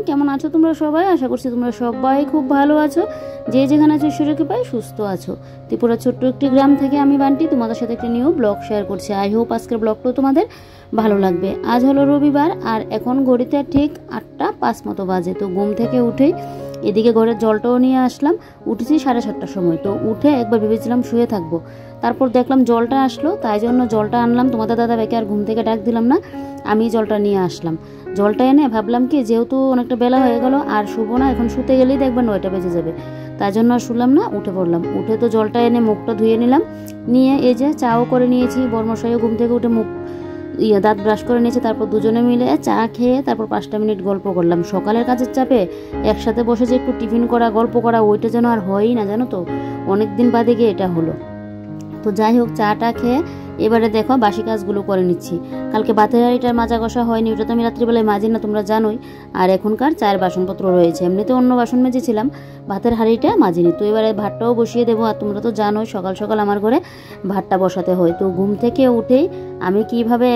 কেমন আছো তোমরা সবাই? আশা করছি তোমরা সবাই খুব ভালো আছো। যে যেখানে আছো ঈশ্বরের কৃপায় সুস্থ আছো। ত্রিপুরা ছোট্ট একটি গ্রাম থেকে আমি বান্টি তোমাদের সাথে একটি নিউ ব্লগ শেয়ার করছি। আই হোপ আজকের ব্লগটাও তোমাদের ভালো লাগবে। আজ হলো রবিবার আর এখন ঘড়িতে ঠিক 8:05 মতো বাজে। তো ঘুম থেকে উঠেই এদিকে ঘরের জলটাও নিয়ে আসলাম। উঠেছি 7:30টার সময়। তো উঠে একবার ভেবেছিলাম শুয়ে থাকবো, তারপর দেখলাম জলটা আসলো, তাই জন্য জলটা আনলাম। তোমাদের দাদাভাইকে আর ঘুম থেকে ডাক দিলাম না, আমি জলটা নিয়ে আসলাম। জলটা এনে ভাবলাম কি, যেহেতু অনেকটা বেলা হয়ে গেল আর শুবো না, এখন শুতে গেলেই দেখবেন 9টা বেজে যাবে, তাই জন্য আর শুনলাম না, উঠে পড়লাম। উঠে তো জলটা এনে মুখটা ধুয়ে নিলাম, নিয়ে এই যে চাও করে নিয়েছি। বর্মশাইও ঘুম থেকে উঠে মুখ দাঁত ব্রাশ করে নিয়েছে। তারপর দুজনে মিলে চা খেয়ে তারপর 5টা মিনিট গল্প করলাম। সকালের কাজের চাপে একসাথে বসে যে একটু টিফিন করা, গল্প করা, ওইটা যেন আর হয়ই না, জানো তো, অনেক দিন বাদে গিয়ে এটা হলো। তো যাই হোক, চাটা খেয়ে এবারে দেখো বাসি কাজগুলো করে নিচ্ছি। কালকে ভাতের হাঁড়িটার মাজা কষা হয়নি, ওটা তো আমি রাত্রিবেলায় মাজি না, তোমরা জানোই। আর এখনকার চায়ের বাসনপত্র রয়েছে, এমনিতে অন্য বাসন মেজেছিলাম, ভাতের হাঁড়িটা মাজিনি। তো এবারে ভাতটাও বসিয়ে দেবো। আর তোমরা তো জানোই সকাল সকাল আমার ঘরে ভাতটা বসাতে হয়। তো ঘুম থেকে উঠেই আমি কিভাবে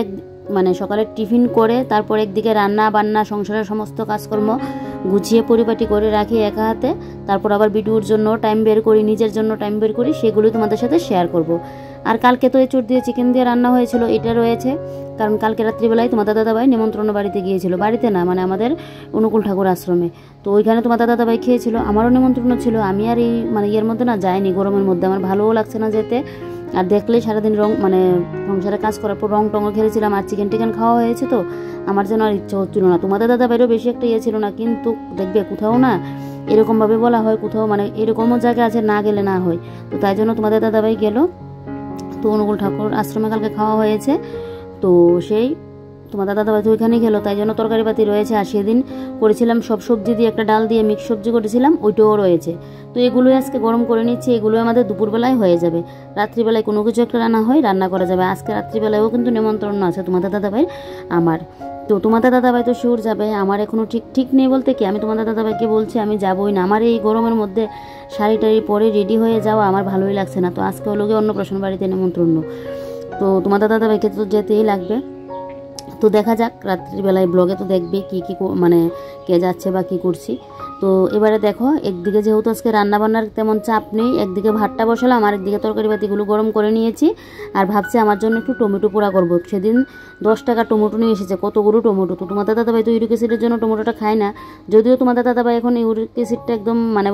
মানে সকালে টিফিন করে তারপর একদিকে রান্না বান্না সংসারের সমস্ত কাজকর্ম গুছিয়ে পরিপাটি করে রাখি একা হাতে, তারপর আবার ভিডিওর জন্য টাইম বের করি, নিজের জন্য টাইম বের করি, সেগুলো তোমাদের সাথে শেয়ার করব। আর কালকে তো এঁচড় দিয়ে চিকেন দিয়ে রান্না হয়েছিল, এটা রয়েছে। কারণ কালকে রাত্রিবেলায় তোমাদের দাদাভাই নিমন্ত্রণ বাড়িতে গিয়েছিল, বাড়িতে না মানে আমাদের অনুকূল ঠাকুর আশ্রমে। তো ওইখানে তোমাদের দাদাভাই খেয়েছিল, আমারও নিমন্ত্রণ ছিল। আমি আর এই মানে ইয়ের মধ্যে না যাইনি, গরমের মধ্যে আমার ভালোও লাগছে না যেতে। আর দেখলেই সারাদিন মানে সংসারে কাজ করার পর রং টঙও খেলেছিলাম, আর চিকেন টিকেন খাওয়া হয়েছে, তো আমার যেন আর ইচ্ছা হচ্ছিল না। তোমাদের দাদাভাইরও বেশি একটা ইয়ে ছিল না, কিন্তু দেখবে কোথাও না এরকমভাবে বলা হয়, কোথাও মানে এরকমও জায়গা আছে না গেলে না হয়। তো তাই জন্য তোমাদের দাদাভাই গেল। তো অনুকূল ঠাকুর আশ্রমে কালকে খাওয়া হয়েছে, তো সেই তোমাদের দাদাভাই তো ওইখানেই গেলো, তাই জন্য তরকারি পাতি রয়েছে। আর সেদিন করেছিলাম সব সবজি দিয়ে একটা ডাল দিয়ে মিক্স সবজি করেছিলাম, ওইটাও রয়েছে। তো এগুলোই আজকে গরম করে নিচ্ছি, এগুলোই আমাদের দুপুরবেলায় হয়ে যাবে। রাত্রিবেলায় কোনো কিছু একটা রান্না করা যাবে। আজকে রাত্রিবেলায়ও কিন্তু নিমন্ত্রণ আছে তোমাদের দাদাভাই আমার। তো তোমাদের দাদাভাই তো শিওর যাবে, আমার এখনও ঠিক নেই বলতে কি, আমি তোমাদের দাদাভাইকে বলছি আমি যাবই না। আমার এই গরমের মধ্যে শাড়ি টাড়ি পরে রেডি হয়ে যাওয়া আমার ভালোই লাগছে না। তো আজকে হলো গিয়ে অন্নপ্রাশন বাড়িতে নিমন্ত্রণ, তো তোমাদের দাদাভাইকে তো যেতেই লাগবে। তো দেখা যাক রাত্রিবেলায় ব্লগে তো দেখবে কি মানে কে যাচ্ছে বা কি করছি। তো এবারে দেখো, একদিকে যেহেতু আজকে রান্নাবান্নার তেমন চাপ নেই, একদিকে ভাতটা বসালাম আর একদিকে তরকারি পাতিগুলো গরম করে নিয়েছি। আর ভাবছি আমার জন্য একটু টমেটো পোড়া করবো। সেদিন 10 টাকা টমেটো নিয়ে এসেছে, কতগুলো টমেটো। তো তোমাদের দাদাভাই তো ইউরিক অ্যাসিডের জন্য টমেটোটা খায় না, যদিও তোমাদের দাদাভাই এখন ইউরিক অ্যাসিডটা একদম মানে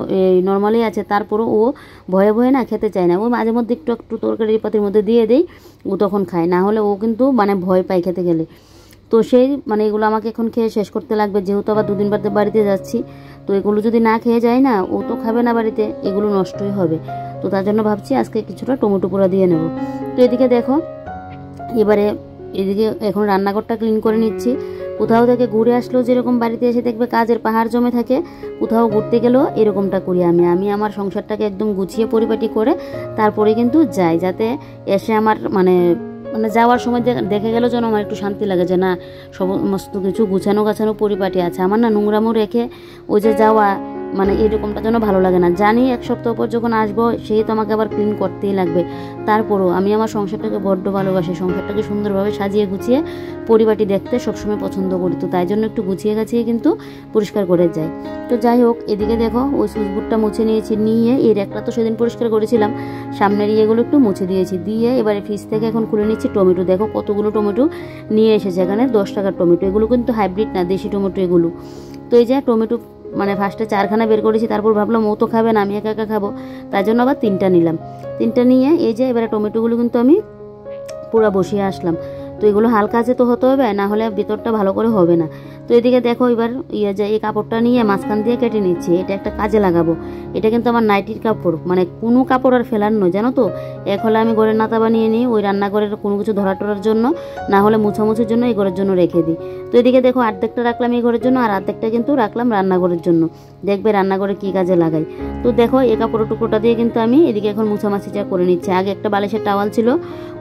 নর্মালি আছে, তারপরও ও ভয়ে ভয়ে না খেতে চায় না। ও মাঝে মধ্যে একটু একটু তরকারি পাতির মধ্যে দিয়ে দেই, ও তখন খায়, না হলে ও কিন্তু মানে ভয় পায় খেতে গেলে। তো সেই মানে এগুলো আমাকে এখন খেয়ে শেষ করতে লাগবে, যেহেতু আবার 2 দিন বাদে বাড়িতে যাচ্ছি। তো এগুলো যদি না খেয়ে যায় না, ও তো খাবে না বাড়িতে, এগুলো নষ্টই হবে। তো তার জন্য ভাবছি আজকে কিছুটা টমেটো পোড়া দিয়ে নেব। তো এদিকে দেখো, এবারে এদিকে এখন রান্নাঘরটা ক্লিন করে নিচ্ছি। কোথাও থেকে ঘুরে আসলেও যেরকম বাড়িতে এসে দেখবে কাজের পাহাড় জমে থাকে, কোথাও ঘুরতে গেলেও এরকমটা করি আমি আমার সংসারটাকে একদম গুছিয়ে পরিপাটি করে তারপরে কিন্তু যাই, যাতে এসে আমার মানে যাওয়ার সময় দেখে গেল যেন আমার একটু শান্তি লাগে, যে না সমস্ত কিছু গুছানো গাছানো পরিপাটি আছে। আমার না নোংরামো রেখে ওই যে যাওয়া মানে এরকমটা যেন ভালো লাগে না। জানি 1 সপ্তাহ পর যখন আসবো সেই তো আমাকে আবার ক্লিন করতেই লাগবে। তারপরও আমি আমার সংসারটাকে বড্ড ভালোবাসি, সংসারটাকে সুন্দরভাবে সাজিয়ে গুছিয়ে পরিপাটি দেখতে সবসময় পছন্দ করি। তো তাই জন্য একটু গুছিয়ে গাছিয়ে কিন্তু পরিষ্কার করে যাই। তো যাই হোক, এদিকে দেখো ওই সুইচবোর্ডটা মুছে নিয়েছি, নিয়ে এর একটা তো সেদিন পরিষ্কার করেছিলাম, সামনের ইয়েগুলো একটু মুছে দিয়েছি, দিয়ে এবারে ফ্রিজ থেকে এখন খুলে নিচ্ছি টমেটো। দেখো কতগুলো টমেটো নিয়ে এসেছে, এখানে 10 টাকার টমেটো, এগুলো কিন্তু হাইব্রিড না, দেশি টমেটো এগুলো। তো এই যে টমেটো মানে ফার্স্টে 4খানা বের করেছি, তারপর ভাবলাম ও তো খাবে না, আমি একা একা খাবো, তাই জন্য আবার 3টা নিলাম। 3টা নিয়ে এই যে এবারে টমেটোগুলো কিন্তু আমি পুরো বসিয়ে আসলাম। তো এগুলো হালকা আছে তো হতে হবে, না হলে ভিতরটা ভালো করে হবে না। তো এদিকে দেখো এবার এই কাপড়টা নিয়ে মাঝখান দিয়ে কেটে নিচ্ছি, এটা একটা কাজে লাগাবো। এটা কিন্তু আমার নাইটির কাপড়, মানে কোনো কাপড় আর ফেলার নয়, জানো তো। এক হলে আমি ঘরের নাতা বানিয়ে নিই ওই রান্নাঘরের কোনো কিছু ধরা টরার জন্য, না হলে মুছামুছির জন্য এই ঘরের জন্য রেখে দিই। তো এদিকে দেখো অর্ধেকটা রাখলাম এই ঘরের জন্য, আর অর্ধেকটা কিন্তু রাখলাম রান্নাঘরের জন্য, দেখবে রান্নাঘরে কী কাজে লাগাই। তো দেখো এই কাপড় টুকরোটা দিয়ে কিন্তু আমি এদিকে এখন মুছামাছিটা করে নিচ্ছি। আগে একটা বালিশের টাওয়াল ছিল,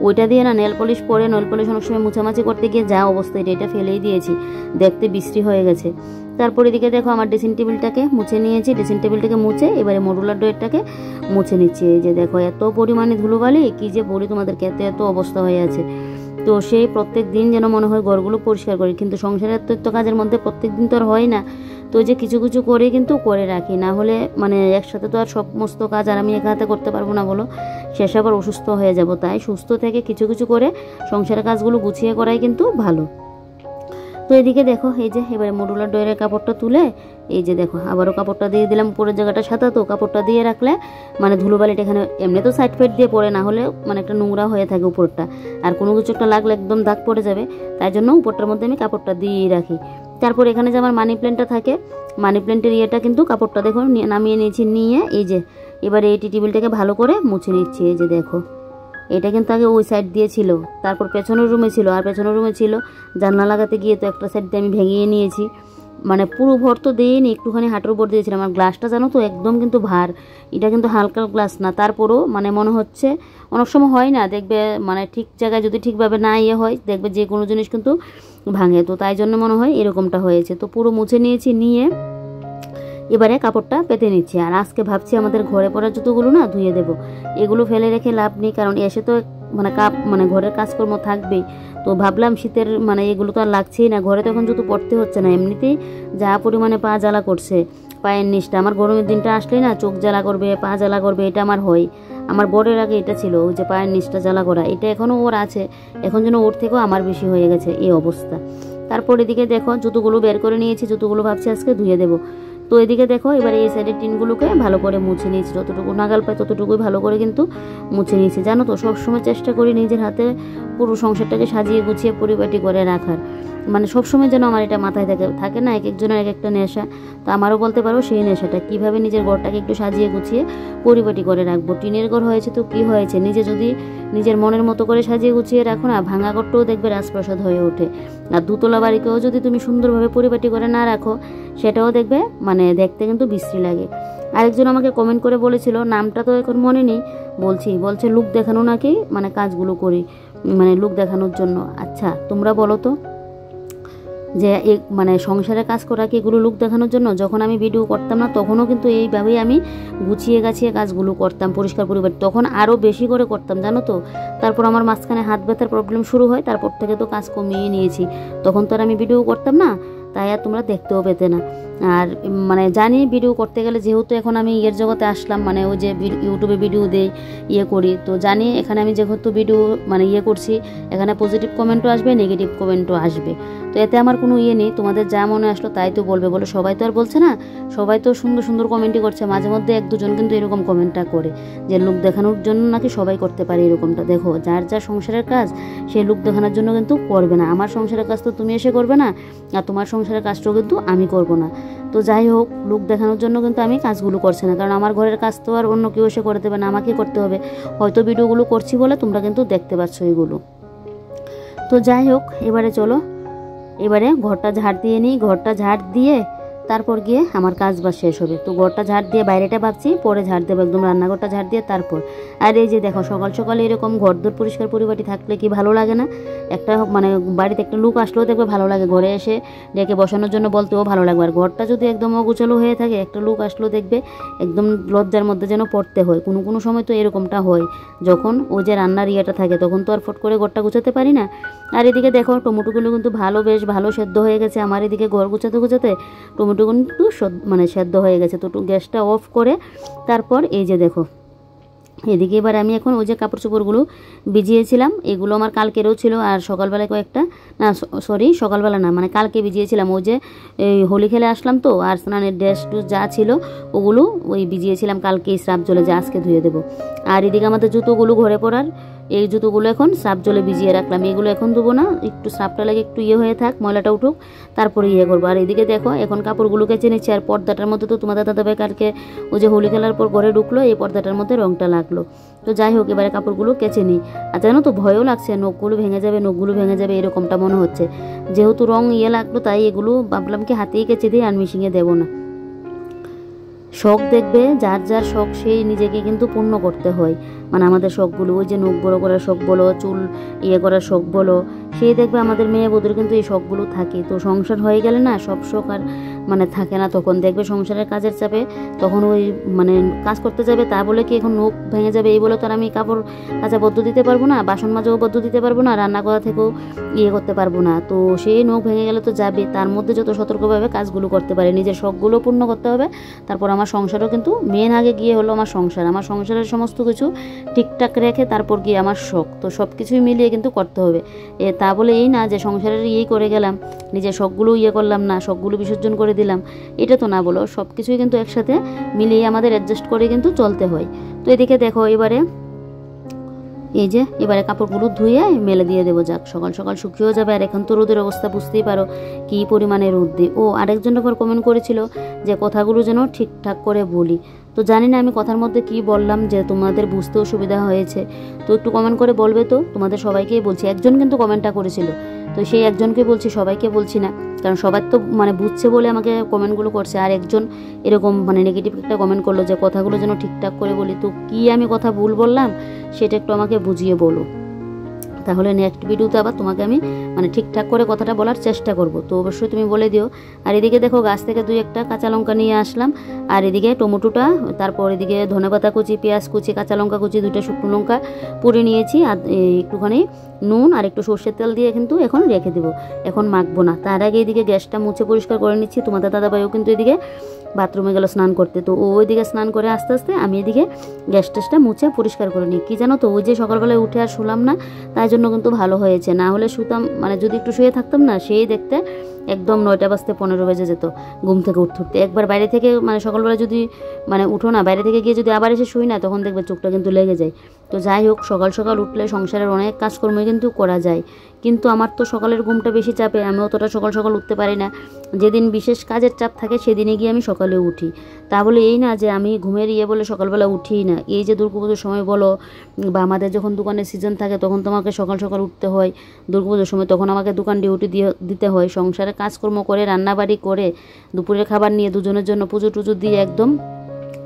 ওইটা দিয়ে না নেল পলিশ পরে, নেল পলিশ অনেক সময় মুছামাছি করতে গিয়ে যা অবস্থা, এটা ফেলেই দিয়েছি, দেখতে বিশ্রী হয়ে গেছে। তারপর এদিকে দেখো আমার ড্রেসিং টেবিলটাকে মুছে নিয়েছি, ড্রেসিং টেবিলটাকে মুছে এবারে মডুলার ড্রয়ারটাকে মুছে নিচ্ছি। এই যে দেখো এত পরিমাণে ধুলোবালি, কি যে বলি তোমাদেরকে, এত অবস্থা হয়ে আছে। তো সেই প্রত্যেক দিন যেন মনে হয় ঘরগুলো পরিষ্কার করি, কিন্তু সংসারের তো কাজের মধ্যে প্রত্যেক দিন তো আর হয় না। তো ওই যে কিছু কিছু করে কিন্তু করে রাখি, না হলে মানে একসাথে তো আর সমস্ত কাজ আর আমি একা হাতে করতে পারবো না বলো, শেষ আবার অসুস্থ হয়ে যাব। তাই সুস্থ থেকে কিছু কিছু করে সংসারের কাজগুলো গুছিয়ে করাই কিন্তু ভালো। তো এদিকে দেখো এই যে এবারে মডুলার ডয়ের কাপড়টা তুলে এই যে দেখো আবারও কাপড়টা দিয়ে দিলাম, উপরের জায়গাটা সাদা তো কাপড়টা দিয়ে রাখলে মানে ধুলোবালিটা এখানে এমনি তো সাইড ফাইড দিয়ে পড়ে, না হলে মানে একটা নোংরা হয়ে থাকে উপরটা, আর কোনো কিছু একটা লাগলে একদম দাগ পড়ে যাবে, তাই জন্য উপরটার মধ্যে আমি কাপড়টা দিয়ে রাখি। তারপর এখানে যে আমার মানি প্ল্যান্টটা থাকে, মানি প্ল্যান্টের ইয়েটা কিন্তু কাপড়টা দেখো নামিয়ে নিয়েছি, নিয়ে এই যে এবারে এই টি টেবিলটাকে ভালো করে মুছে নিচ্ছি। এই যে দেখো এটা কিন্তু আগে ওই সাইড দিয়ে ছিল, তারপর পেছনের রুমে ছিল, আর পেছনের রুমে ছিল জানলা লাগাতে গিয়ে তো একটা সাইড দিয়ে আমি ভেঙিয়ে নিয়েছি, মানে পুরো ভর তো দিইনি, একটুখানি হাঁটুর উপর দিয়েছিলাম। আর গ্লাসটা জানো তো একদম কিন্তু ভার, এটা কিন্তু হালকা গ্লাস না, তারপরও মানে মনে হচ্ছে অনেক সময় হয় না দেখবে মানে ঠিক জায়গায় যদি ঠিকভাবে না ইয়ে হয় দেখবে যে কোনো জিনিস কিন্তু ভাঙে, তো তাই জন্য মনে হয় এরকমটা হয়েছে। তো পুরো মুছে নিয়েছি, নিয়ে এবারে কাপড়টা পেতে নিচ্ছি। আর আজকে ভাবছি আমাদের ঘরে পড়া জুতোগুলো না ধুয়ে দেবো, এগুলো ফেলে রেখে লাভ নেই, কারণ এসে তো মানে ঘরের কাজকর্ম থাকবেই। তো ভাবলাম শীতের মানে এগুলো তো আর লাগছেই না, ঘরে তো এখন জুতো পরতে হচ্ছে না, এমনিতেই যা পরিমাণে পা জ্বালা করছে পায়ের নিচটা, আমার গরমের দিনটা আসলেই না চোখ জ্বালা করবে, পা জ্বালা করবে, এটা আমার হয়। আমার বরের আগে এটা ছিল, ওই যে পায়ের নিচটা জ্বালা করা, এটা এখনও ওর আছে, এখন যেন ওর থেকেও আমার বেশি হয়ে গেছে এই অবস্থা। তারপর এদিকে দেখো জুতোগুলো বের করে নিয়েছি, জুতোগুলো ভাবছি আজকে ধুয়ে দেবো। তো এদিকে দেখো এবারে এই সাইডের টিনগুলোকে ভালো করে মুছে নিয়েছি, যতটুকু নাগাল পাই ততটুকুই ভালো করে কিন্তু মুছে নিয়েছি। জানো তো সবসময় চেষ্টা করি নিজের হাতে পুরো সংসারটাকে সাজিয়ে গুছিয়ে পরিপাটি করে রাখার, মানে সবসময় যেন আমার এটা মাথায় থাকে না, এক একজনের এক একটা নেশা, তো আমারও বলতে পারো সেই নেশাটা, কীভাবে নিজের ঘরটাকে একটু সাজিয়ে গুছিয়ে পরিপাটি করে রাখবো। টিনের ঘর হয়েছে তো কি হয়েছে, নিজে যদি নিজের মনের মতো করে সাজিয়ে গুছিয়ে রাখো না, ভাঙা ঘরটাও দেখবে রাজপ্রাসাদ হয়ে ওঠে। আর দুতলা বাড়িকেও যদি তুমি সুন্দরভাবে পরিপাটি করে না রাখো, সেটাও দেখবে মানে দেখতে কিন্তু বিশ্রী লাগে। আরেকজন আমাকে কমেন্ট করে বলেছিল, নামটা তো এখন মনে নেই, বলছে লুক দেখানো নাকি মানে কাজগুলো করি, মানে লুক দেখানোর জন্য। আচ্ছা তোমরা বলো তো যে মানে সংসারে কাজ করা কি এগুলো লুক দেখানোর জন্য? যখন আমি ভিডিও করতাম না তখনও কিন্তু এইভাবেই আমি গুছিয়ে গাছিয়ে কাজগুলো করতাম, পরিষ্কার পরিবার, তখন আরও বেশি করে করতাম জানো তো। তারপর আমার মাঝখানে হাত ব্যথার প্রবলেম শুরু হয়, তারপর থেকে তো কাজ কমিয়ে নিয়েছি, তখন তো আর আমি ভিডিও করতাম না, তাই আর তোমরা দেখতেও পেতে না। আর মানে জানি ভিডিও করতে গেলে, যেহেতু এখন আমি ইয়ের জগতে আসলাম, মানে ওই যে ইউটিউবে ভিডিও দেই ইয়ে করি, তো জানি এখানে আমি যেহেতু ভিডিও মানে ইয়ে করছি, এখানে পজিটিভ কমেন্টও আসবে, নেগেটিভ কমেন্টও আসবে, তো এতে আমার কোনো ইয়ে নেই, তোমাদের যা মনে আসলো তাই তো বলবে, বলো সবাই তো আর বলছে না, সবাই তো সুন্দর সুন্দর কমেন্টই করছে, মাঝে মধ্যে এক দুজন কিন্তু এরকম কমেন্টটা করে যে লুক দেখানোর জন্য নাকি সবাই করতে পারে এরকমটা। দেখো যার যা সংসারের কাজ সে লুক দেখানোর জন্য কিন্তু করবে না, আমার সংসারের কাজ তো তুমি এসে করবে না, আর তোমার সংসারের কাজটাও কিন্তু আমি করব না। তো যাই হোক, লুক দেখানোর জন্য কিন্তু আমি কাজগুলো করছি না, কারণ আমার ঘরের কাজ তো আর অন্য কেউ এসে করে দেবে না, আমাকে করতে হবে। হয়তো ভিডিওগুলো করছি বলে তোমরা কিন্তু দেখতে পাচ্ছ এগুলো। তো যাই হোক, এবারে চলো এবারে ঘরটা ঝাড় দিয়ে নিই, ঘরটা ঝাড় দিয়ে তারপর গিয়ে আমার কাজ বাজ শেষ হবে। তো ঘরটা ঝাড় দিয়ে বাইরেটা ভাবছি পরে ঝাড় দেবো, একদম রান্নাঘরটা ঝাড় দিয়ে তারপর। আর এই যে দেখো সকাল সকালে এরকম ঘরদোর পরিষ্কার পরিপাটি থাকলে কি ভালো লাগে না, একটা মানে বাড়িতে একটা লুক আসলেও দেখবে ভালো লাগে, ঘরে এসে ডেকে বসানোর জন্য বলতেও ভালো লাগবে। আর ঘরটা যদি একদম অগোছালো হয়ে থাকে, একটা লুক আসলেও দেখবে একদম লজ্জার মধ্যে যেন পড়তে হয়। কোনো কোনো সময় তো এরকমটা হয়, যখন ওই যে রান্নার ইয়েটা থাকে তখন তো আর ফট করে ঘরটা গুছাতে পারি না। আর এদিকে দেখো টমেটোগুলো কিন্তু বেশ ভালো সেদ্ধ হয়ে গেছে আমার, এদিকে ঘর গুছাতে গুছাতে টমেটো কিন্তু মানে সেদ্ধ হয়ে গেছে। তো গ্যাসটা অফ করে তারপর এই যে দেখো এদিকে এবার আমি এখন ওই যে কাপড় চোপড়গুলো ভিজিয়েছিলাম, এগুলো আমার কালকেরও ছিল, আর সকালবেলায় কয়েকটা সকালবেলা না মানে কালকে ভিজিয়েছিলাম, ওই যে এই হোলি খেলে আসলাম তো, আর স্নানের ড্রেস টুস যা ছিল ওগুলো ওই ভিজিয়েছিলাম কালকে স্রাব জলে, যে আজকে ধুয়ে দেবো। আর এদিকে আমাদের জুতোগুলো ঘরে পরার, এই জুতোগুলো এখন স্রাব জলে ভিজিয়ে রাখলাম, এগুলো এখন দেবো না, একটু স্রাবটা লাগে একটু ইয়ে হয়ে থাক, ময়লাটা উঠুক, তারপরে ইয়ে করবো। আর এদিকে দেখো এখন কাপড়গুলো কেচে নিচ্ছি, আর পর্দাটার মধ্যে তো তোমাদের দাদাভাই কালকে ওই যে হোলি খেলার পর ঘরে ঢুকলো, এই পর্দাটার মধ্যে রংটা লাগলো। তো যাই হোক এবারে কাপড়গুলো কেচে নিই। আর জানো তো ভয়ও লাগছে, নখগুলো ভেঙে যাবে এরকমটা মনে হচ্ছে, যেহেতু রং ইয়ে লাগলো তাই এগুলো ভাবলাম কি হাতেই কেচে দিই, আর মিশিংয়ে দেবো না। শখ দেখবে যার যার শখ সেই নিজেকে কিন্তু পূর্ণ করতে হয়, মানে আমাদের শখগুলো, ওই যে নখ বড়ো করার শখ বলো, চুল ইয়ে করার শখ বলো, সেই দেখবে আমাদের মেয়ে বধূর কিন্তু এই শখগুলো থাকে। তো সংসার হয়ে গেলে না সব শখ আর মানে থাকে না, তখন দেখবে সংসারের কাজের চাপে তখন ওই মানে কাজ করতে যাবে, তা বলে কি এখন নখ ভেঙে যাবে এই বলে তো আর আমি কাপড় কাচা বদ্ধ দিতে পারবো না, বাসন মাজাও বদ্ধ দিতে পারবো না, রান্না করা থেকেও ইয়ে করতে পারবো না। তো সেই নখ ভেঙে গেলে তো যাবে, তার মধ্যে যত সতর্কভাবে কাজগুলো করতে পারে, নিজের শখগুলো পূর্ণ করতে হবে। তারপর আমার সংসারও কিন্তু মেন আগে গিয়ে হলো আমার সংসার, আমার সংসারের সমস্ত কিছু ঠিকঠাক রেখে তারপর গিয়ে আমার শখ, তো সব কিছুই মিলিয়ে কিন্তু করতে হবে। তা বলে এই না যে সংসারের ইয়েই করে গেলাম, নিজের শখগুলো ইয়ে করলাম না, শখগুলো বিসর্জন করে দিলাম, এটা তো না বলো। সব কিছুই কিন্তু একসাথে মিলিয়ে আমাদের অ্যাডজাস্ট করে কিন্তু চলতে হয়। তো এদিকে দেখো এবারে কাপড়গুলো ধুয়ে মেলে দিয়ে দেবো, যাক সকাল সকাল শুকিয়েও যাবে। আর এখন তো রোদের অবস্থা বুঝতেই পারো কী পরিমাণে রোদ দিয়ে। ও আরেকজন আবার কমেন্ট করেছিল যে কথাগুলো যেন ঠিকঠাক করে বলি, তো জানি না আমি কথার মধ্যে কি বললাম যে তোমাদের বুঝতেও সুবিধা হয়েছে, তো একটু কমেন্ট করে বলবে। তো তোমাদের সবাইকেই বলছি, একজন কিন্তু কমেন্টটা করেছিল, তো সেই একজনকে বলছি, সবাইকে বলছি না, কারণ সবাই তো মানে বুঝছে বলে আমাকে কমেন্টগুলো করছে। আর একজন এরকম মানে নেগেটিভ একটা কমেন্ট করলো যে কথাগুলো যেন ঠিকঠাক করে বলি, তো কি আমি কথা ভুল বললাম সেটা একটু আমাকে বুঝিয়ে বলো, তাহলে নেক্সট ভিডিওতে আবার তোমাকে আমি মানে ঠিকঠাক করে কথাটা বলার চেষ্টা করব। তো অবশ্যই তুমি বলে দিও। আর এদিকে দেখো গাছ থেকে 2-1টা কাঁচা লঙ্কা নিয়ে আসলাম, আর এদিকে টমেটোটা, তারপর এদিকে ধনেপাতা কুচি, পেঁয়াজ কুচি, কাঁচা লঙ্কা কুচি, 2টা শুকনো লঙ্কা পুড়ে নিয়েছি, আর একটুখানি নুন আর একটু সর্ষের তেল দিয়ে কিন্তু এখন রেখে দেবো, এখন মাখবো না। তার আগে এদিকে গ্যাসটা মুছে পরিষ্কার করে নিচ্ছি। তোমাদের দাদাভাইও কিন্তু এদিকে বাথরুমে গেল স্নান করতে, তো ওইদিকে স্নান করে আস্তে আস্তে আমি এদিকে গ্যাস টেসটা মুছে পরিষ্কার করে নিই। কি জানো তো, ওই যে সকালবেলায় উঠে আর শুলাম না, তাই জন্য কিন্তু ভালো হয়েছে, না হলে শুতাম মানে যদি একটু শুয়ে থাকতাম না, সেই দেখতে একদম 9টা বাজতে 15 বেজে যেত ঘুম থেকে উঠতে। একবার বাইরে থেকে মানে সকালবেলা যদি মানে উঠো না, বাইরে থেকে গিয়ে যদি আবার এসে শুই না, তখন দেখবে চোখটা কিন্তু লেগে যায়। তো যাই হোক, সকাল সকাল উঠলে সংসারের অনেক কাজকর্মই কিন্তু করা যায়, কিন্তু আমার তো সকালের ঘুমটা বেশি চাপে, আমি অতটা সকাল সকাল উঠতে পারি না। যেদিন বিশেষ কাজের চাপ থাকে সেদিনে গিয়ে আমি সকালে উঠি, তা বলে এই না যে আমি ঘুমের ইয়ে বলে সকালবেলা উঠিই না। এই যে দুর্গাপুজোর সময় বলো বা আমাদের যখন দোকানের সিজন থাকে তখন তোমাকে সকাল সকাল উঠতে হয়, দুর্গাপুজোর সময় তখন আমাকে দোকান ডিউটি দিতে হয়, সংসারে কাজকর্ম করে রান্নাবাড়ি করে দুপুরের খাবার নিয়ে দুজনের জন্য পুজো টুজো দিয়ে একদম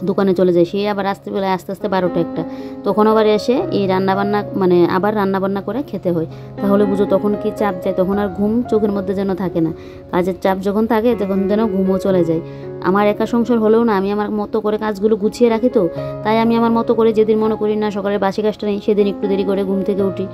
দোকানে চলে যায়। সেই আবার রাত্রিবেলায় আস্তে আস্তে 12টা-1টা, তখন আবার এসে এই রান্নাবান্না মানে আবার রান্নাবান্না করে খেতে হয়। তাহলে বুঝো তখন কি চাপ যায়, তখন আর ঘুম চোখের মধ্যে যেন থাকে না। কাজের চাপ যখন থাকে তখন যেন ঘুমও চলে যায়। আমার একা সংসার হলেও না, আমি আমার মতো করে কাজগুলো গুছিয়ে রাখি, তো তাই আমি আমার মতো করে যেদিন মনে করি না সকালের বাসি কাজটা নেই, সেদিন একটু দেরি করে ঘুম থেকে উঠি,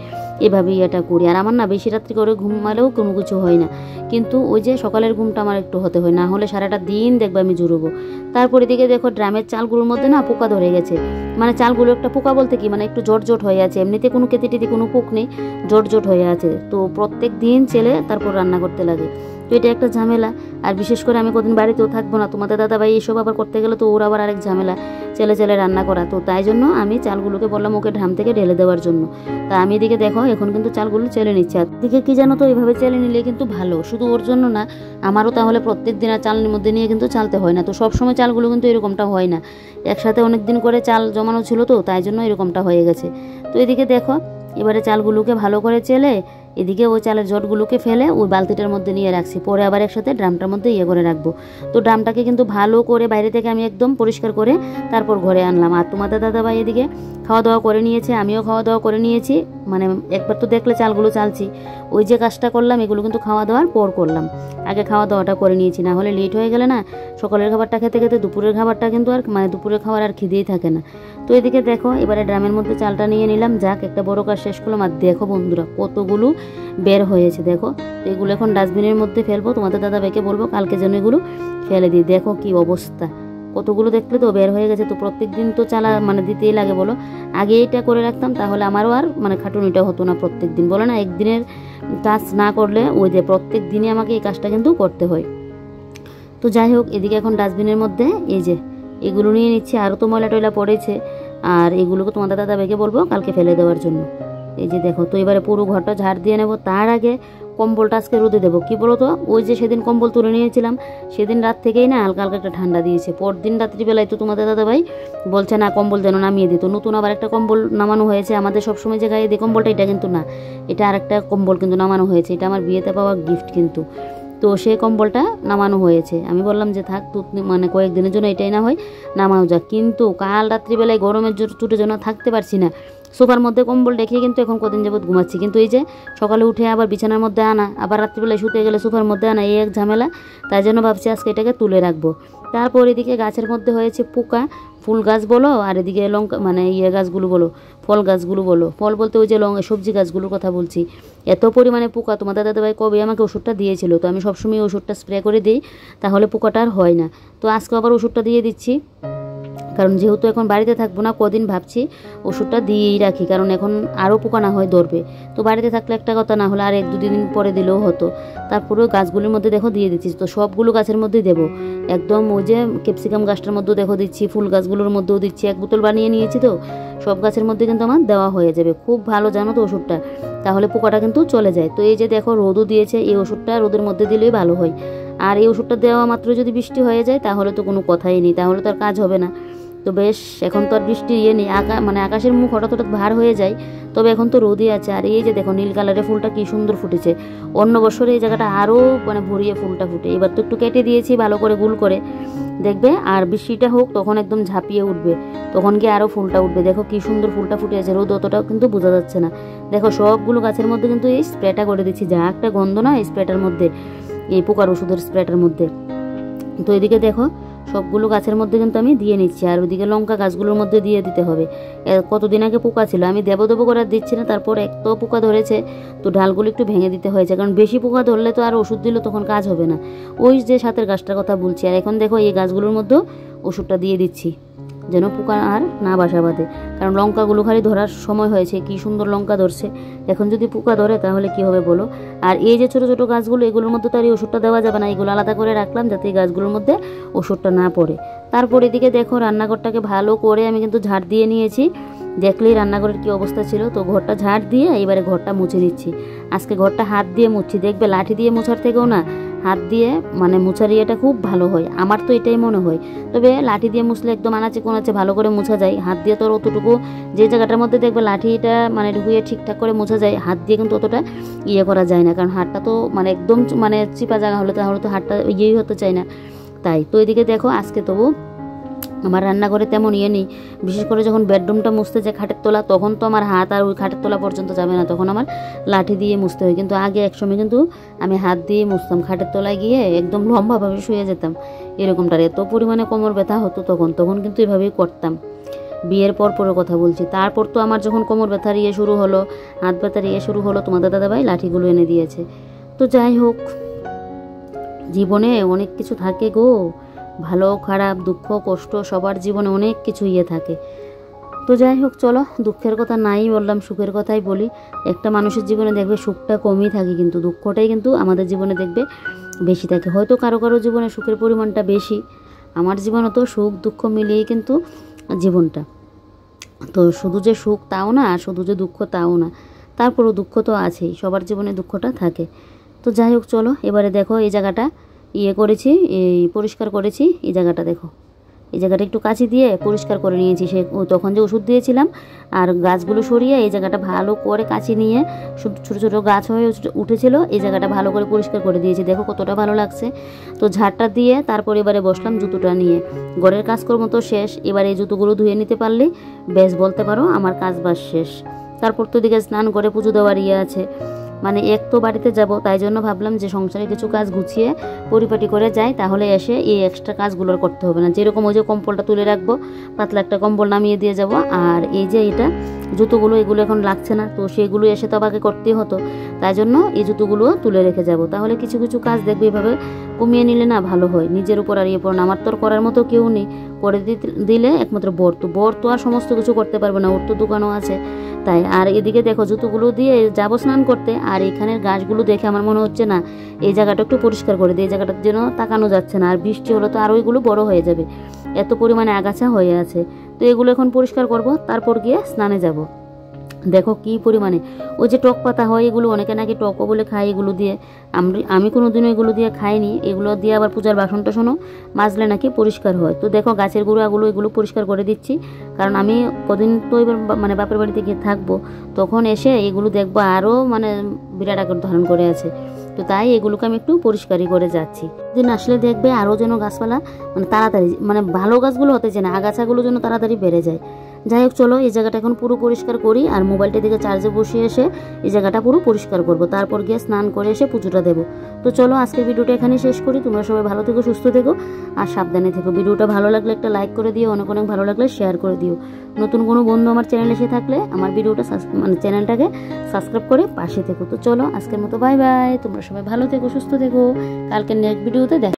এভাবেই এটা করি। আর আমার না বেশি রাত্রি করে ঘুমালেও কোনো কিছু হয় না, কিন্তু ওই যে সকালের ঘুমটা আমার একটু হতে হয়, না হলে সারাটা দিন দেখবে আমি জুড়বো। তারপরে দিকে দেখো ড্রামের চালগুলোর মধ্যে না পোকা ধরে গেছে, মানে চালগুলো একটা পোকা বলতে কি মানে একটু জট হয়ে আছে, এমনিতে কোনো কেটে কোনো পোক নেই, জট হয়ে আছে। তো প্রত্যেক দিন চেলে তারপর রান্না করতে লাগে, তো এটা একটা ঝামেলা। আর বিশেষ করে আমি কদিন বাড়িতেও থাকবো না, তোমাদের দাদাভাই এসব আবার করতে গেলে তো ওর আবার আরেক ঝামেলা, চেলে রান্না করা। তো তাই জন্য আমি চালগুলোকে বললাম ওকে ড্রাম থেকে ঢেলে দেওয়ার জন্য। তা আমি এদিকে দেখো এখন কিন্তু চালগুলো চেলে নিচ্ছি। আর দিকে কি জানো তো, এইভাবে চেলে নিলে কিন্তু ভালো, শুধু ওর জন্য না আমারও, তাহলে প্রত্যেক দিন আর চালনির মধ্যে নিয়ে কিন্তু চালতে হয় না। তো সবসময় চালগুলো কিন্তু এরকমটা হয় না, একসাথে অনেক দিন করে চাল জমানো ছিল, তো তাই জন্য এরকমটা হয়ে গেছে। তো এদিকে দেখো এবারে চালগুলোকে ভালো করে চেলে এদিকে ওই চালের জটগুলোকে ফেলে ওই বালতিটার মধ্যে নিয়ে রাখছি, পরে আবার একসাথে ড্রামটার মধ্যে ইয়ে করে রাখবো। তো ড্রামটাকে কিন্তু ভালো করে বাইরে থেকে আমি একদম পরিষ্কার করে তারপর ঘরে আনলাম। আর তোমাদের দাদাভাই এদিকে খাওয়া দাওয়া করে নিয়েছে, আমিও খাওয়া দাওয়া করে নিয়েছি, মানে একবার তো দেখলে চালগুলো চালছি, ওই যে কাজটা করলাম এগুলো কিন্তু খাওয়া দাওয়ার পর করলাম, আগে খাওয়া দাওয়াটা করে নিয়েছি, না হলে লেট হয়ে গেলে না সকালের খাবারটা খেতে খেতে দুপুরের খাবারটা কিন্তু আর মানে দুপুরের খাবার আর খিদেই থাকে না। তো এদিকে দেখো এবারে ড্রামের মধ্যে চালটা নিয়ে নিলাম, যাক একটা বড় কাজ শেষ করলাম। আর দেখো বন্ধুরা কতগুলো বের হয়েছে, দেখো তো এগুলো এখন ডাস্টবিনের মধ্যে ফেলবো, তোমাদের দাদাভাইকে বলবো কালকে যেন এগুলো ফেলে দিই। দেখো কি অবস্থা, কতগুলো দেখলে তো বের হয়ে গেছে। তো প্রত্যেক দিন তো চালা মানে দিতেই লাগে বলো, আগে এটা করে রাখতাম তাহলে আমারও আর মানে খাটুনিটা হতো না প্রত্যেক দিন, বলো না একদিনের কাজ না করলে ওই যে প্রত্যেক দিনই আমাকে এই কাজটা কিন্তু করতে হয়। তো যাই হোক এদিকে এখন ডাস্টবিনের মধ্যে এই যে এগুলো নিয়ে নিচ্ছি, আরও তো ময়লা টয়লা পড়েছে, আর এগুলোকে তোমাদের দাদাভাইকে বলবো কালকে ফেলে দেওয়ার জন্য। এই যে দেখো, তো এবারে পুরো ঘরটা ঝাড় দিয়ে নেবো। তার আগে কম্বলটা আজকে রোদে দেবো, কি বলো তো ওই যে সেদিন কম্বল তুলে নিয়েছিলাম, সেদিন রাত থেকেই না হালকা হালকা একটা ঠান্ডা দিয়েছে, পরদিন রাত্রিবেলায় তো তোমাদের দাদাভাই বলছে না কম্বল যেন নামিয়ে দিত, নতুন আবার একটা কম্বল নামানো হয়েছে। আমাদের সবসময় যে গায়ে দিয়ে কম্বলটা এটা কিন্তু না, এটা আর একটা কম্বল কিন্তু নামানো হয়েছে, এটা আমার বিয়েতে পাওয়া গিফট কিন্তু। তো সেই কম্বলটা নামানো হয়েছে। আমি বললাম যে থাক মানে কয়েকদিনের জন্য এটাই না হয় নামাও যাক, কিন্তু কাল রাত্রিবেলায় গরমের চোটের জন্য থাকতে পারছি না। সোফার মধ্যে কম্বল রেখে কিন্তু এখন কদিন যাবত ঘুমাচ্ছি, কিন্তু এই যে সকালে উঠে আবার বিছানার মধ্যে আনা, আবার রাত্রিবেলায় শুতে গেলে সোফার মধ্যে আনা, এই এক ঝামেলা। তাই জন্য ভাবছি আজকে এটাকে তুলে রাখবো। তারপর এদিকে গাছের মধ্যে হয়েছে পোকা, ফুল গাছ বলো আর এদিকে লঙ্কা মানে গাছগুলো বলো, ফল গাছগুলো বলো, ফল বলতে ওই যে সবজি গাছগুলোর কথা বলছি। এত পরিমাণে পোকা, তোমাদের দাদাভাই কবে আমাকে ওষুধটা দিয়েছিল, তো আমি সবসময় ওষুধটা স্প্রে করে দিই, তাহলে পোকাটা আর হয় না। তো আজকে আবার ওষুধটা দিয়ে দিচ্ছি, কারণ যেহেতু এখন বাড়িতে থাকবো না কদিন, ভাবছি ওষুধটা দিয়েই রাখি, কারণ এখন আরও পোকা না হয় ধরবে। তো বাড়িতে থাকলে একটা কথা, না হলে আর 1-2 দিন পরে দিলেও হতো। তারপরে গাছগুলির মধ্যে দেখো দিয়ে দিচ্ছি, তো সবগুলো গাছের মধ্যেই দেবো একদম। ওই যে ক্যাপসিকাম গাছটার মধ্যেও দেখো দিচ্ছি, ফুল গাছগুলোর মধ্যেও দিচ্ছি, 1 বোতল বানিয়ে নিয়েছি, তো সব গাছের মধ্যে কিন্তু আমার দেওয়া হয়ে যাবে। খুব ভালো জানো তো ওষুধটা, তাহলে পোকাটা কিন্তু চলে যায়। তো এই যে দেখো রোদও দিয়েছে, এই ওষুধটা রোদের মধ্যে দিলেই ভালো হয়। আর এই ওষুধটা দেওয়া মাত্র যদি বৃষ্টি হয়ে যায় তাহলে তো কোনো কথাই নেই, তাহলে তো আর কাজ হবে না। তো বেশ, এখন তো আর বৃষ্টি নেই, মানে আকাশের মুখ হঠাৎ হঠাৎ ভার হয়ে যায়, তবে এখন তো রোদই আছে। আর এই যে দেখো নীল কালারের ফুলটা কি সুন্দর ফুটেছে। অন্য বছরে এই জায়গাটা আরও মানে ভরিয়ে ফুলটা ফুটে, এবার তো একটু কেটে দিয়েছি ভালো করে গুল করে, দেখবে আর বৃষ্টিটা হোক তখন একদম ঝাঁপিয়ে উঠবে, তখন গিয়ে আরও ফুলটা উঠবে। দেখো কি সুন্দর ফুলটা ফুটে আছে, রোদ অতটাও কিন্তু বোঝা যাচ্ছে না। দেখো সবগুলো গাছের মধ্যে কিন্তু এই স্প্রেটা করে দিচ্ছি, যা একটা গন্ধ না এই স্প্রেটার মধ্যে, এই পোকার ওষুধের স্প্রেটার মধ্যে। তো এদিকে দেখো সবগুলো গাছের মধ্যে কিন্তু আমি দিয়ে নিচ্ছি, আর ওইদিকে লঙ্কা গাছগুলোর মধ্যে দিয়ে দিতে হবে। কতদিন আগে পোকা ছিল, আমি দেবো করে আর দিচ্ছি না, তারপর এক তো পোকা ধরেছে, তো ডালগুলো একটু ভেঙে দিতে হয়েছে, কারণ বেশি পোকা ধরলে তো আর ওষুধ দিলে তখন কাজ হবে না। ওই যে সাথের গাছটার কথা বলছি। আর এখন দেখো এই গাছগুলোর মধ্যেও ওষুধটা দিয়ে দিচ্ছি, যেন পোকা আর না বাসা বাঁধে, কারণ লঙ্কাগুলো খালি ধরার সময় হয়েছে, কি সুন্দর লঙ্কা ধরছে। এখন যদি পোকা ধরে তাহলে কি হবে বলো। আর এই যে ছোট ছোট গাছগুলো, এগুলোর মধ্যে তো আর এই ওষুধটা দেওয়া যাবে না, এগুলো আলাদা করে রাখলাম যাতে এই গাছগুলোর মধ্যে ওষুধটা না পড়ে। তারপর এদিকে দেখো রান্নাঘরটাকে ভালো করে আমি কিন্তু ঝাড় দিয়ে নিয়েছি, দেখলেই রান্নাঘরের কি অবস্থা ছিল। তো ঘরটা ঝাড় দিয়ে এবারে ঘরটা মুছে নিচ্ছি। আজকে ঘরটা হাত দিয়ে মুছছি, দেখবে লাঠি দিয়ে মোছার থেকেও না হাত দিয়ে মানে মোছার ইয়েটা খুব ভালো হয়, আমার তো এটাই মনে হয়। তবে লাঠি দিয়ে মুছলে একদম আনাচে কোনাচে ভালো করে মোছা যায়, হাত দিয়ে তো অতটুকু যে জায়গাটার মধ্যে দেখবে লাঠিটা মানে ঢুকিয়ে ঠিকঠাক করে মোছা যায়, হাত দিয়ে কিন্তু অতটা ইয়ে করা যায় না, কারণ হাতটা তো মানে একদম মানে চিপা জায়গা হলে তাহলে তো হাতটা ইয়েই হতে চায় না। তাই তো এদিকে দেখো আজকে তবু আমার রান্নাঘরে তেমন নেই, বিশেষ করে যখন বেডরুমটা মুছতে যায় খাটের তলা, তখন তো আমার হাত আর ওই খাটের তলা পর্যন্ত যাবে না, তখন আমার লাঠি দিয়ে মুছতে হয়। কিন্তু আগে একসময় কিন্তু আমি হাত দিয়ে মুছতাম, খাটের তলায় গিয়ে একদম লম্বাভাবে শুয়ে যেতাম, এরকমটার এত পরিমাণে কোমর ব্যথা হতো তখন কিন্তু এভাবেই করতাম। বিয়ের পরের কথা বলছি। তারপর তো আমার যখন কোমর ব্যথার শুরু হলো, হাত ব্যথার শুরু হলো, তোমাদের দাদাভাই লাঠিগুলো এনে দিয়েছে। তো যাই হোক, জীবনে অনেক কিছু থাকে গো, ভালো খারাপ দুঃখ কষ্ট সবার জীবনে অনেক কিছু থাকে। তো যাই হোক চলো, দুঃখের কথা নাই বললাম, সুখের কথাই বলি। একটা মানুষের জীবনে দেখবে সুখটা কমই থাকে, কিন্তু দুঃখটাই কিন্তু আমাদের জীবনে দেখবে বেশি থাকে। হয়তো কারো কারো জীবনে সুখের পরিমাণটা বেশি, আমার জীবনে তো সুখ দুঃখ মিলিয়েই কিন্তু জীবনটা। তো শুধু যে সুখ তাও না, আর শুধু যে দুঃখ তাও না, তারপরও দুঃখ তো আছেই, সবার জীবনে দুঃখটা থাকে। তো যাই হোক চলো, এবারে দেখো এই জায়গাটা করেছি, এই পরিষ্কার করেছি। এই জায়গাটা দেখো, এই জায়গাটা একটু কাঁচি দিয়ে পরিষ্কার করে নিয়েছি, তখন যে ওষুধ দিয়েছিলাম আর গাছগুলো সরিয়ে এই জায়গাটা ভালো করে কাঁচি নিয়ে, ছোটো ছোটো গাছ হয়ে উঠেছিল, এই জায়গাটা ভালো করে পরিষ্কার করে দিয়েছি। দেখো কতটা ভালো লাগছে। তো ঝাড়টা দিয়ে তারপর এবারে বসলাম জুতোটা নিয়ে, ঘরের কাজকর্ম তো শেষ, এবার এই জুতোগুলো ধুয়ে নিতে পারলে বেশ বলতে পারো আমার কাজ বাস শেষ। তারপর তো দিকে স্নান করে পুজো দেওয়ার আছে, মানে এক তো বাড়িতে যাব, তাই জন্য ভাবলাম যে সংসারে কিছু কাজ গুছিয়ে পরিপাটি করে যাই, তাহলে এসে এই এক্সট্রা কাজগুলো করতে হবে না। যেরকম ওই যে কম্বলটা তুলে রাখবো, পাতলা একটা কম্বল নামিয়ে দিয়ে যাব, আর এই যে এটা জুতোগুলো এগুলো এখন লাগছে না, তো সেগুলো এসে তো আমাকে করতেই হতো, তাই জন্য এই জুতোগুলো তুলে রেখে যাব। তাহলে কিছু কিছু কাজ দেখবে এভাবে কমিয়ে নিলে না ভালো হয়, নিজের উপর আর পড়ো না। আমার তো করার মতো কেউ নেই, করে দিলে একমাত্র বর তো আর সমস্ত কিছু করতে পারবে না, ওর তো দোকানও আছে। তাই আর এদিকে দেখো জুতোগুলো দিয়ে যাবো স্নান করতে, আর এখানের গাছগুলো দেখে আমার মনে হচ্ছে না এই জায়গাটা একটু পরিষ্কার করে দিই, এই জায়গাটার জন্য তাকানো যাচ্ছে না, আর বৃষ্টি হলো তো আরও এগুলো বড় হয়ে যাবে, এত পরিমাণে আগাছা হয়ে আছে। তো এগুলো এখন পরিষ্কার করব, তারপর গিয়ে স্নানে যাব। দেখো কি পরিমাণে। ওই যে টক পাতা হয়, এগুলো অনেকে নাকি টকও বলে খায় এগুলো দিয়ে। আমি কোনোদিনও এগুলো দিয়ে খাইনি। এগুলো দিয়ে আবার পূজার বাসন টাসনও মাজলে নাকি পরিষ্কার হয়। তো দেখো গাছের গুঁড়াগুলো এগুলো পরিষ্কার করে দিচ্ছি, কারণ আমি কদিন তো এবার মানে বাপের বাড়িতে গিয়ে থাকবো, তখন এসে এগুলো দেখবো আরও মানে বিরাট আকার ধারণ করে আছে। তো তাই এগুলোকে আমি একটু পরিষ্কারই করে যাচ্ছি। দিন আসলে দেখবে আরও যেন গাছপালা মানে তাড়াতাড়ি মানে ভালো গাছগুলো হতে চায় না, আগাছাগুলো যেন তাড়াতাড়ি বেড়ে যায়। যাই হোক চলো এই জায়গাটা এখন পুরো পরিষ্কার করি, আর মোবাইলটা দিকে চার্জে বসিয়ে এসে এই জায়গাটা পুরো পরিষ্কার করব, তারপর গিয়ে স্নান করে এসে পুজোটা দেবো। তো চলো আজকের ভিডিওটা এখানে শেষ করি। তোমরা সবাই ভালো থেকো, সুস্থ থেকো আর সাবধানে থেকো। ভিডিওটা ভালো লাগলে একটা লাইক করে দিও, অনেক অনেক ভালো লাগলে শেয়ার করে দিও। নতুন কোনো বন্ধু আমার চ্যানেলে এসে থাকলে আমার ভিডিওটা মানে চ্যানেলটাকে সাবস্ক্রাইব করে পাশে থেকো। তো চলো আজকের মতো বাই বাই, তোমরা সবাই ভালো থেকো, সুস্থ থেকো। কালকে নেক্সট ভিডিওতে